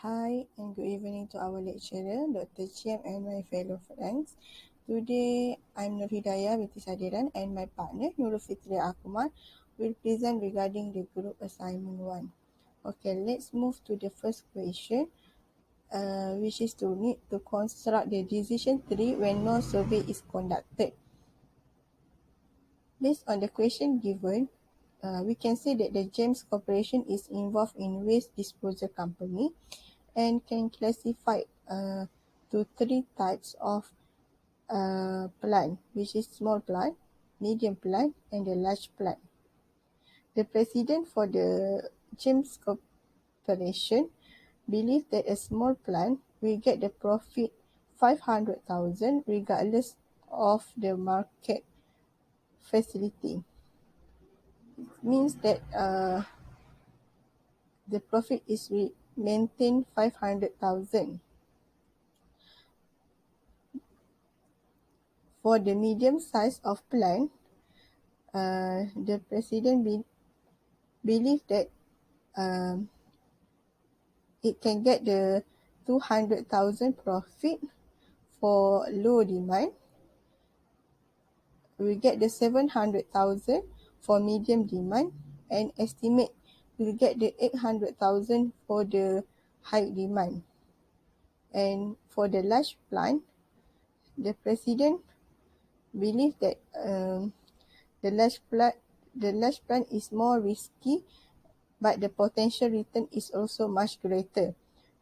Hi and good evening to our lecturer, Dr. Chiam and my fellow friends. Today, I'm Nur Hidayah binti Sadiran and my partner, Nurul Fitri Akmal, will present regarding the group assignment 1. Okay, let's move to the first question, which is to need to construct the decision tree when no survey is conducted. Based on the question given, we can say that the GEMS Corporation is involved in waste disposal company and can classify to three types of plant, which is small plant, medium plant, and the large plant. The president for the GEMS Corporation believes that a small plant will get the profit 500,000 regardless of the market facility. It means that the profit is maintained 500,000. For the medium size of plant, the president believe that it can get the 200,000 profit for low demand. We get the 700,000 for medium demand and estimate we'll get the 800,000 for the high demand. And for the large plant, the president believe that the large plant is more risky, but the potential return is also much greater.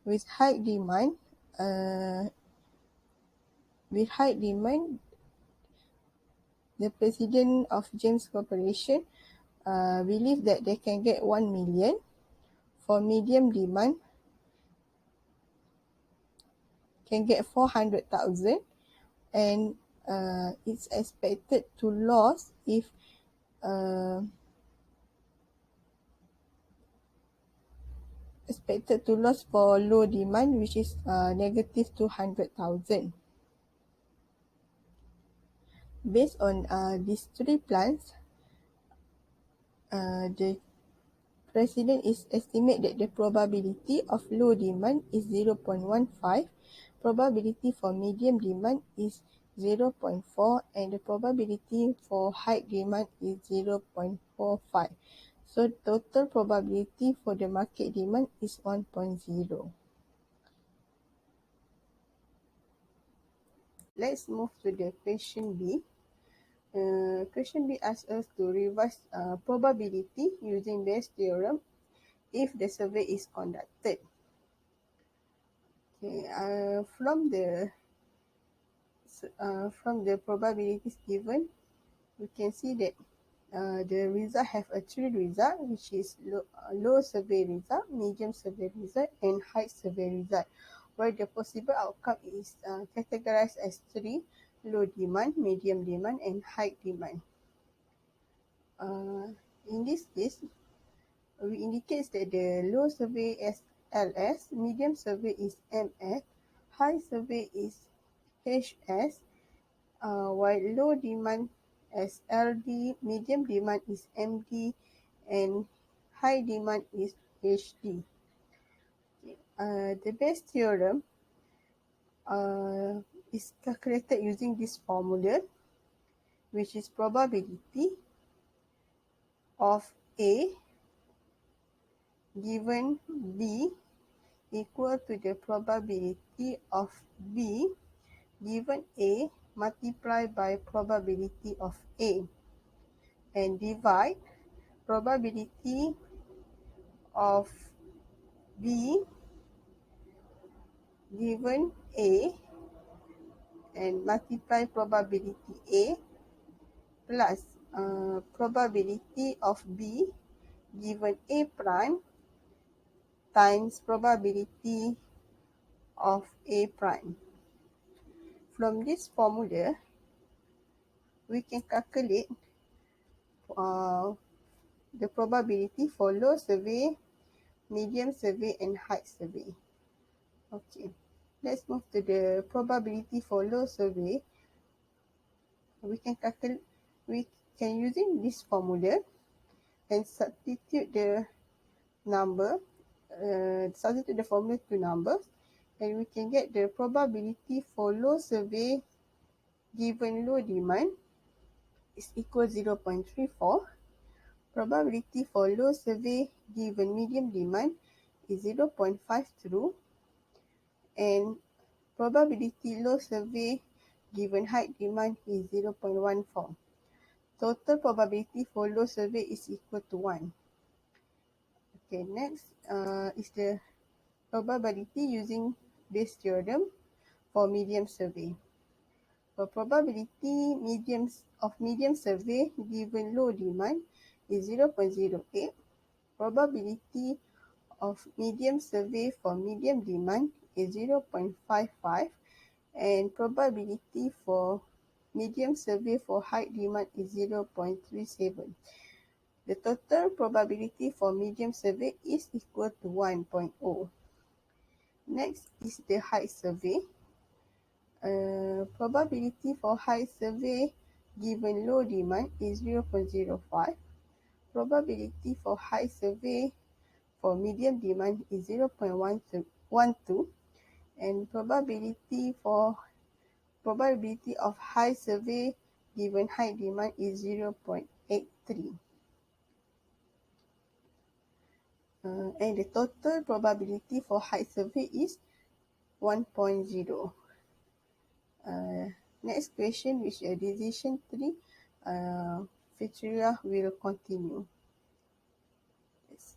With high demand, the president of GEMS Corporation believe that they can get 1 million. For medium demand, can get 400,000, and it's expected to lose if for low demand, which is negative 200,000. Based on these three plans, the president is estimate that the probability of low demand is 0.15, probability for medium demand is 0.4, and the probability for high demand is 0.45. So total probability for the market demand is 1.0. Let's move to the question B. Question B asks us to revise probability using Bayes' theorem if the survey is conducted. Okay, from the probabilities given, we can see that the result have a three result, which is low survey result, medium survey result, and high survey result, where the possible outcome is categorized as three: low demand, medium demand, and high demand. In this case, we indicate that the low survey is LS, medium survey is MS, high survey is HS, while low demand is LD, medium demand is MD, and high demand is HD. The Bayes theorem is calculated using this formula, which is probability of A given B equal to the probability of B given A multiplied by probability of A, and divide probability of B given A and multiply probability A plus probability of B given A prime times probability of A prime. From this formula, we can calculate the probability for low survey, medium survey, and high survey. Okay, let's move to the probability for low survey. We can using this formula and substitute the number substitute the formula to numbers, and we can get the probability for low survey given low demand is equal 0.34. Probability for low survey given medium demand is 0.52, and probability low survey given high demand is 0.14. Total probability for low survey is equal to 1. Okay, next is the probability using Bayes' theorem for medium survey. For probability medium survey given low demand is 0.08. Probability of medium survey for medium demand is 0.55, and probability for medium survey for high demand is 0.37. The total probability for medium survey is equal to 1.0. Next is the high survey. Probability for high survey given low demand is 0.05. Probability for high survey for medium demand is 0.12, and probability of high survey given high demand is 0.83. And the total probability for high survey is 1.0. Next question, which is decision tree. Fitria will continue. Yes.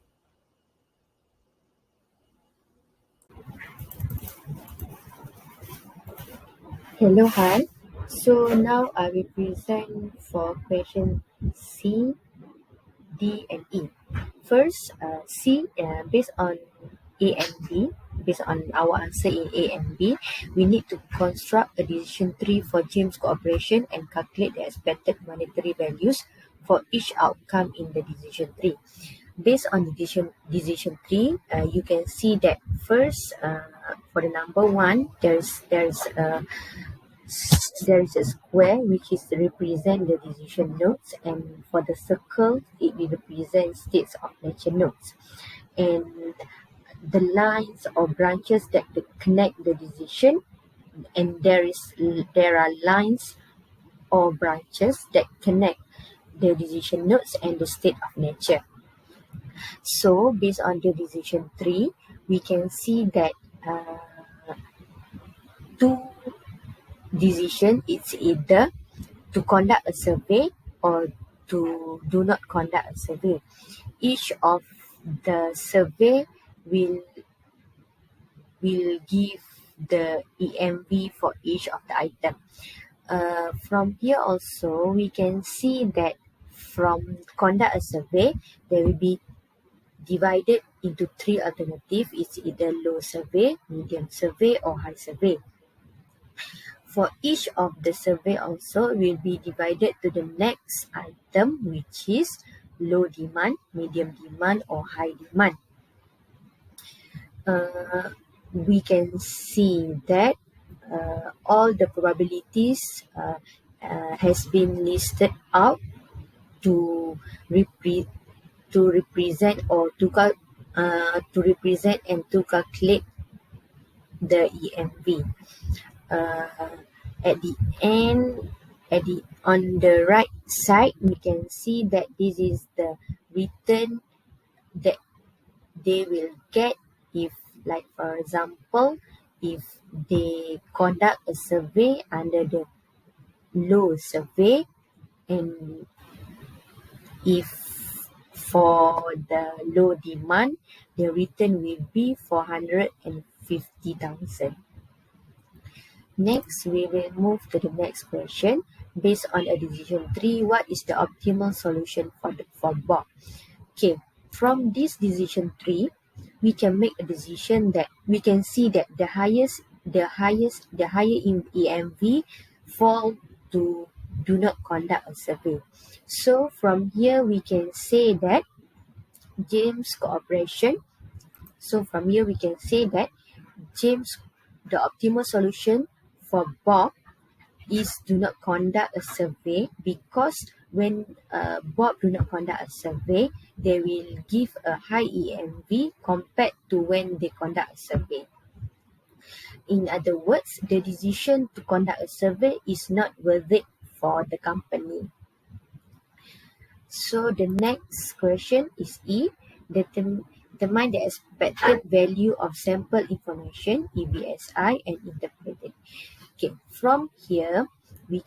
Hello, Han. So now I will present for question C, D, and E. First, C, based on A and B, based on our answer in A and B, we need to construct a decision tree for James Corporation and calculate the expected monetary values for each outcome in the decision tree. Based on the decision tree, you can see that first, for the number 1, there is a square which is represent the decision notes, and for the circle it will represent states of nature notes, and the lines or branches that connect the decision, and there are lines or branches that connect the decision notes and the state of nature. So based on the decision tree, we can see that two decision, it's either to conduct a survey or to do not conduct a survey. Each of the survey will give the EMV for each of the item. From here also, we can see that from conduct a survey, there will be divided into 3 alternatives. It's either low survey, medium survey, or high survey. For each of the survey also will be divided to the next item, which is low demand, medium demand, or high demand. We can see that all the probabilities has been listed out to represent or to represent and to calculate the EMV. At the end, on the right side, we can see that this is the return that they will get if, like for example, if they conduct a survey under the low survey, and if for the low demand, the return will be 450,000. Next, we will move to the next question. Based on a decision tree, what is the optimal solution for Bob? Okay, from this decision tree, we can make a decision that we can see that the higher in EMV fall to do not conduct a survey. So from here we can say that James Corporation. So from here we can say that the optimal solution for Bob is do not conduct a survey, because when Bob do not conduct a survey, they will give a high EMV compared to when they conduct a survey. In other words, the decision to conduct a survey is not worth it for the company. So the next question is E. Determine the expected value of sample information, EVSI, and interpret it. Okay, from here we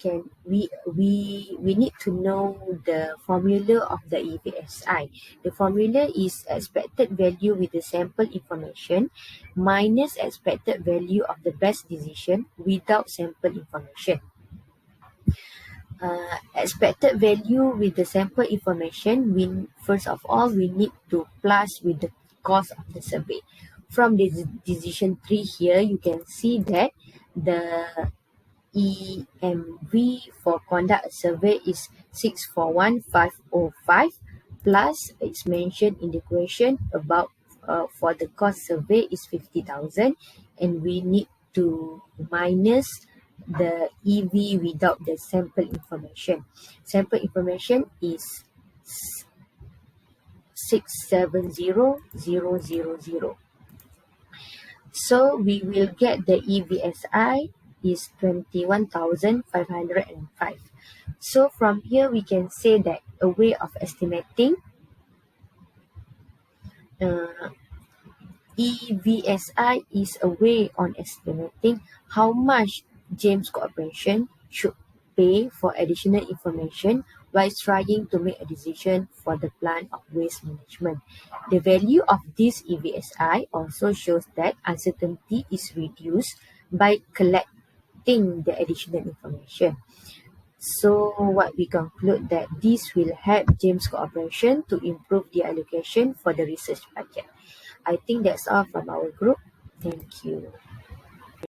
need to know the formula of the EVSI. The formula is expected value with the sample information minus expected value of the best decision without sample information. Expected value with the sample information, first of all we need to plus with the cost of the survey. From the decision tree here, you can see that the EMV for conduct a survey is 641,505 plus it's mentioned in the question about for the cost survey is 50,000, and we need to minus the EV without the sample information. Sample information is 670,000. So we will get the EVSI is 21,505. So from here we can say that a way of estimating EVSI is a way on estimating how much James Corporation should pay for additional information while trying to make a decision for the plan of waste management. The value of this EVSI also shows that uncertainty is reduced by collecting the additional information. So what we conclude that this will help James Corporation to improve the allocation for the research budget. I think that's all from our group. Thank you.